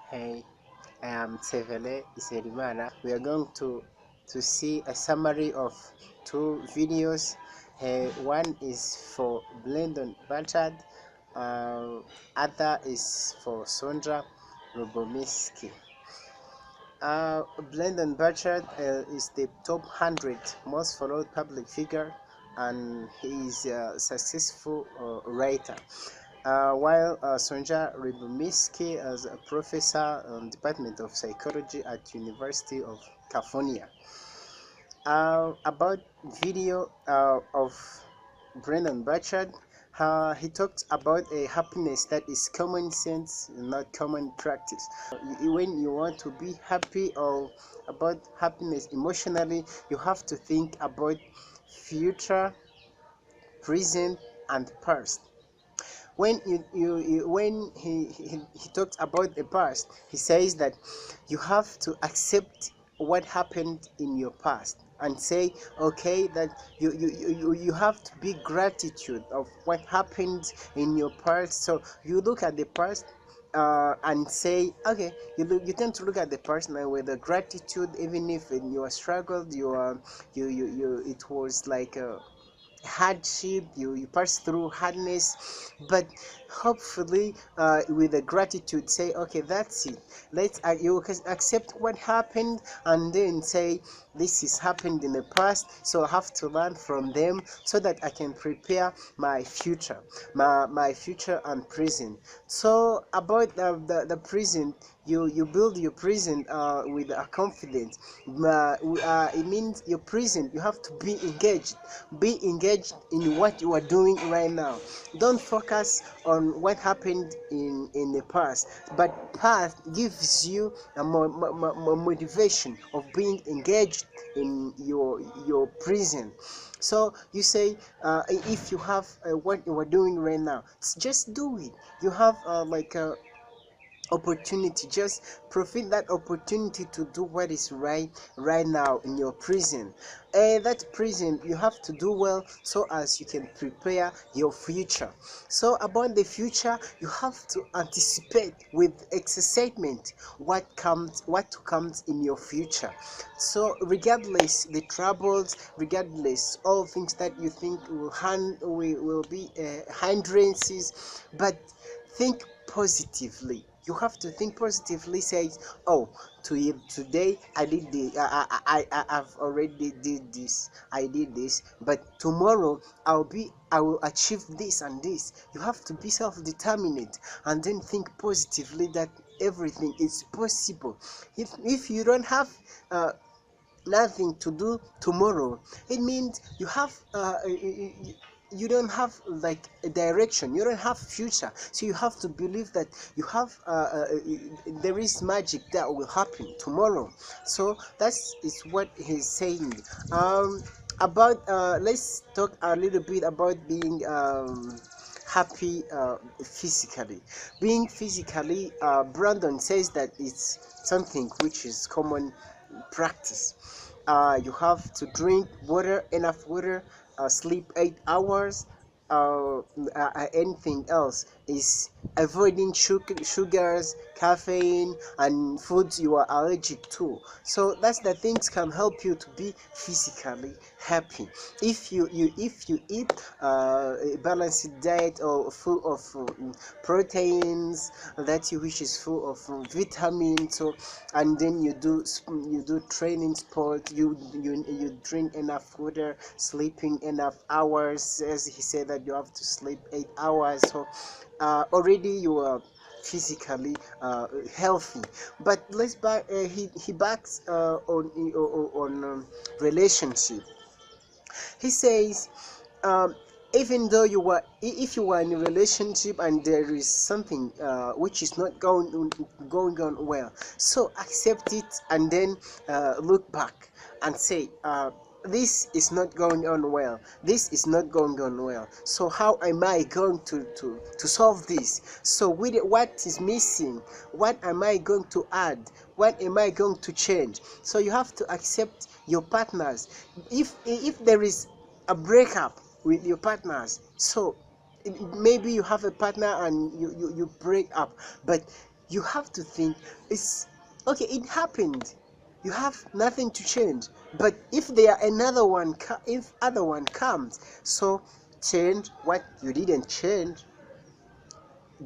Hey, I am Sevele Iserimana. We are going to see a summary of two videos. One is for Blendon Bachad, other is for Sondra Lubomirski. Blendon Burchard is the top 100 most followed public figure, and he is a successful writer. While Sonja Lubomirski is a professor in Department of Psychology at University of California. About video of Brendan Burchard, he talked about a happiness that is common sense, not common practice. When you want to be happy or about happiness emotionally, you have to think about future, present, and past. When when he talks about the past, he says that you have to accept what happened in your past and say, okay, that you have to be gratitude of what happened in your past. So you look at the past and say, okay, you tend to look at the past now with a gratitude, even if in your struggled, it was like a hardship, you pass through hardness, but hopefully with a gratitude say, okay, that's it. You can accept what happened and then say, this has happened in the past, so I have to learn from them so that I can prepare my future, my future and present. So about the present, you build your present with a confidence. It means your present, you have to be engaged in what you are doing right now. Don't focus on what happened in the past, but past gives you a motivation of being engaged in your present. So you say, if you have what you are doing right now, just do it. You have like a opportunity, just profit that opportunity to do what is right now in your prison. That prison you have to do well so as you can prepare your future. So about the future, you have to anticipate with excitement what comes in your future. So regardless the troubles, regardless all things that you think will be hindrances, but think positively. You have to think positively. Says, oh, today I did the I've already did this. I did this, but tomorrow I will achieve this and this. You have to be self-determined and then think positively that everything is possible. If you don't have nothing to do tomorrow, it means you don't have like a direction, you don't have future. So you have to believe that you have there is magic that will happen tomorrow. So that is what he's saying. About let's talk a little bit about being happy physically. Being physically, Brandon says that it's something which is common practice. You have to drink water, enough water, sleep 8 hours. Anything else is avoiding sugars, caffeine, and foods you are allergic to. So that's the things can help you to be physically happy. If you eat a balanced diet or full of proteins that you which is full of vitamins, so and then you do training sport, you drink enough water, sleeping enough hours, as he said that you have to sleep 8 hours. So already you are physically healthy. But let's back he backs on relationship. He says, even though if you are in a relationship and there is something which is not going on well, so accept it and then look back and say, this is not going on well, this is not going on well, so how am I going to solve this? So with it, what is missing, what am I going to add, what am I going to change? So you have to accept your partners. If there is a breakup with your partners, so maybe you have a partner and you break up, but you have to think, it's okay, it happened, you have nothing to change. But if there another one if other one comes, so change what you didn't change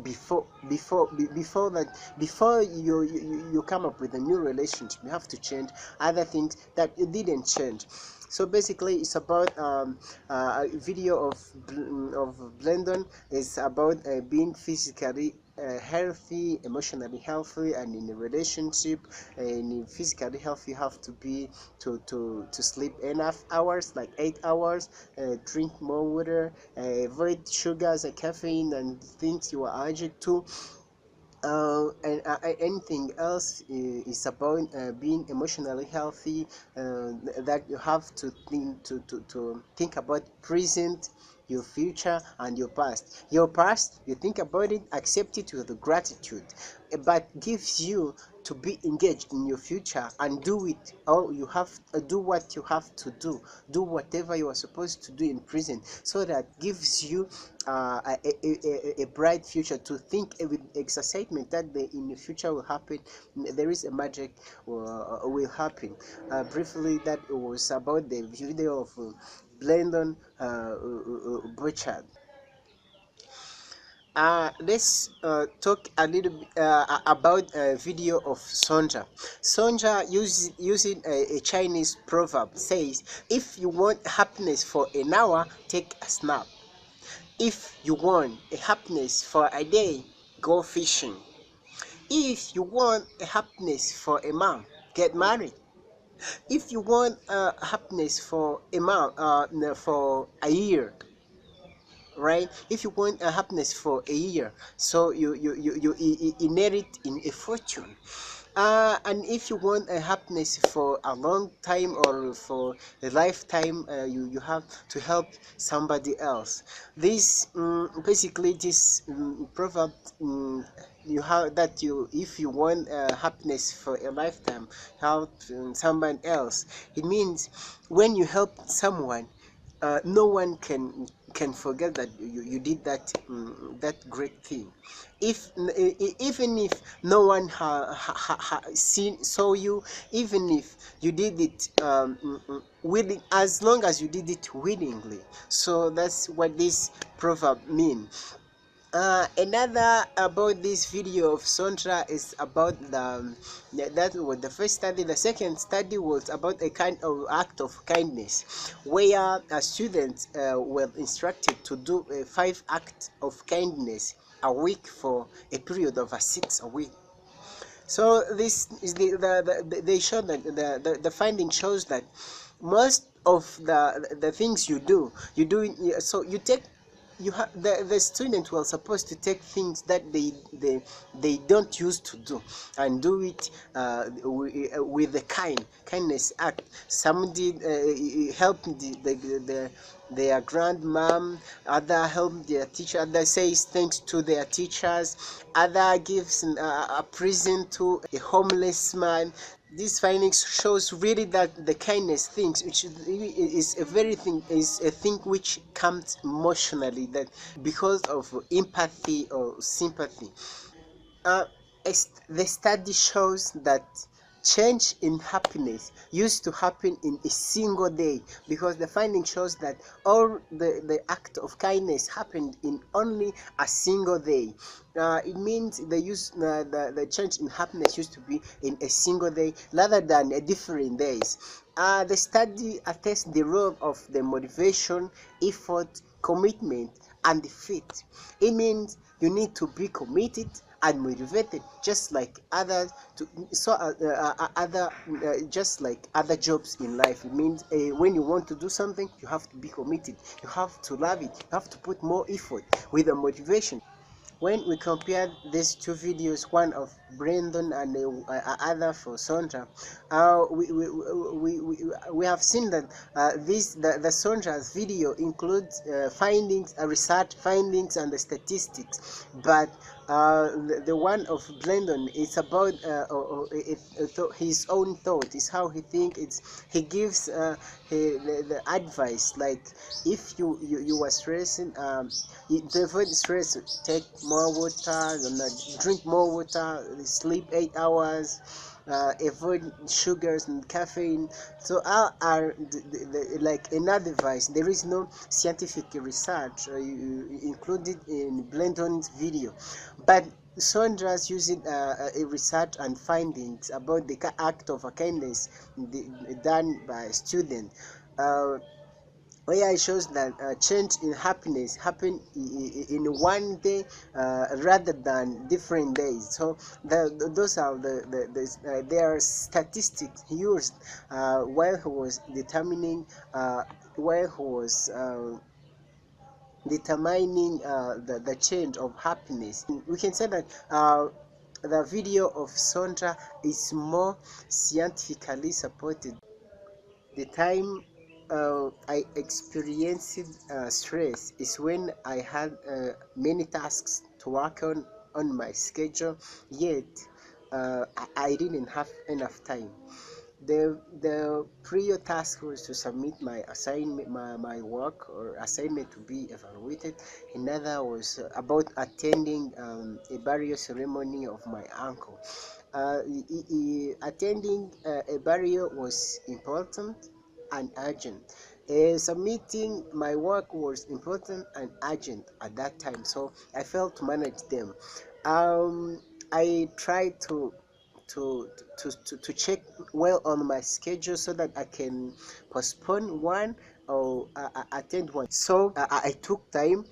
before that, before you come up with a new relationship. You have to change other things that you didn't change. So basically it's about a video of Blendon. Is about being physically healthy, emotionally healthy, and in a relationship. In physically healthy, you have to be to sleep enough hours, like 8 hours. Drink more water, avoid sugars and caffeine and things you are allergic to. And anything else is about being emotionally healthy. That you have to think about present, your future, and your past. Your past, you think about it, accept it with gratitude, but gives you to be engaged in your future and do it. Or you have do what you have to do whatever you are supposed to do in prison, so that gives you a bright future, to think with excitement that in the future will happen. There is a magic will happen. Briefly, that was about the video of Blendon Butchard. Let's talk a little bit about a video of Sonja. Sonja using a Chinese proverb says, if you want happiness for an hour, take a snap. If you want a happiness for a day, go fishing. If you want a happiness for a month, get married. If you want happiness for a month, no, for a year, right? If you want happiness for a year, so you inherit in a fortune. And if you want a happiness for a long time or for a lifetime, you have to help somebody else. This basically this proverb, you have that you if you want happiness for a lifetime, help someone else. It means when you help someone, no one can forget that you did that great thing. If even if no one saw you, even if you did it willing, as long as you did it willingly. So that's what this proverb means. Another about this video of Sondra is about that was the first study. The second study was about a kind of act of kindness, where students were instructed to do 5 acts of kindness a week for a period of 6 a week. So this is they showed that the finding shows that most of the things you do, so you take, you have the students were supposed to take things that they don't used to do and do it with the kindness act. Some did help their grandmom, other help their teacher, other says thanks to their teachers, other gives a present to a homeless man. These findings shows really that the kindness things, which is a very thing, is a thing which comes emotionally, that because of empathy or sympathy. uh, the study shows that change in happiness used to happen in a single day, because the finding shows that all the act of kindness happened in only a single day. It means the change in happiness used to be in a single day rather than different days. The study attests the role of the motivation, effort, commitment, and faith. It means you need to be committed and motivated, just like others to other just like other jobs in life. It means when you want to do something, you have to be committed, you have to love it, you have to put more effort with the motivation. When we compare these two videos, one of Brandon and the other for Sondra, we have seen that the Sondra's video includes findings, research findings, and the statistics, but The one of Blendon, it's about his own thought. It's how he think. He gives the advice, like if you were stressing, to avoid stress, take more water, drink more water, sleep 8 hours, avoid sugars and caffeine. So are like another advice. There is no scientific research included in Blendon's video, but Sondra's using a research and findings about the act of kindness done by students. AI shows that change in happiness happen in one day rather than different days. So those are their statistics used while he was determining while he was determining the change of happiness. We can say that the video of Sondra is more scientifically supported. The time I experienced stress is when I had many tasks to work on my schedule, yet I didn't have enough time. The prior task was to submit my assignment, my work or assignment to be evaluated. Another was about attending a burial ceremony of my uncle. Attending a burial was important and urgent. Submitting my work was important and urgent at that time, so I failed to manage them. I tried to check well on my schedule so that I can postpone one or attend one. So I took time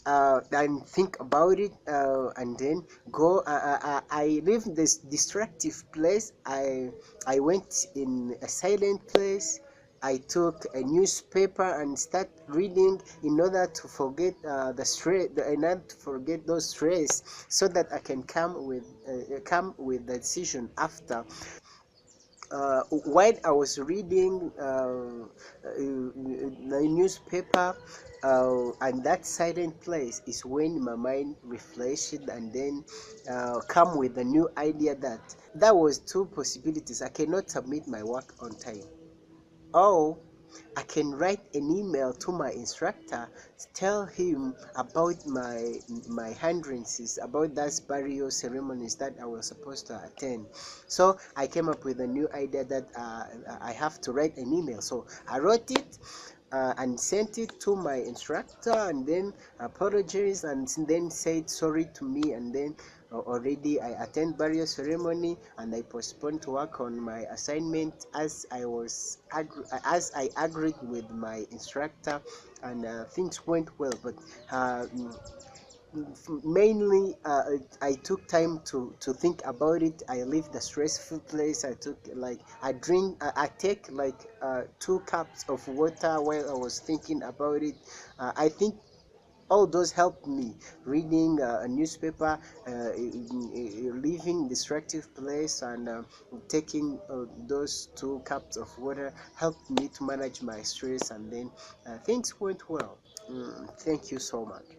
and think about it and then go. I leave this distractive place. I went in a silent place. I took a newspaper and start reading in order to forget the stress, in order to forget those stress, so that I can come with the decision after. While I was reading the newspaper, and that silent place is when my mind refreshed and then come with a new idea that was two possibilities. I cannot submit my work on time, or I can write an email to my instructor to tell him about my hindrances, about those burial ceremonies that I was supposed to attend. So I came up with a new idea that I have to write an email. So I wrote it and sent it to my instructor, and then apologized and then said sorry to me, and then already I attend burial ceremony and I postponed to work on my assignment as I agreed with my instructor, and things went well. But mainly I took time to think about it. I leave the stressful place. I took like I take like 2 cups of water while I was thinking about it. I think all those helped me. Reading a newspaper, leaving distractive place, and taking those 2 cups of water helped me to manage my stress, and then things went well. Thank you so much.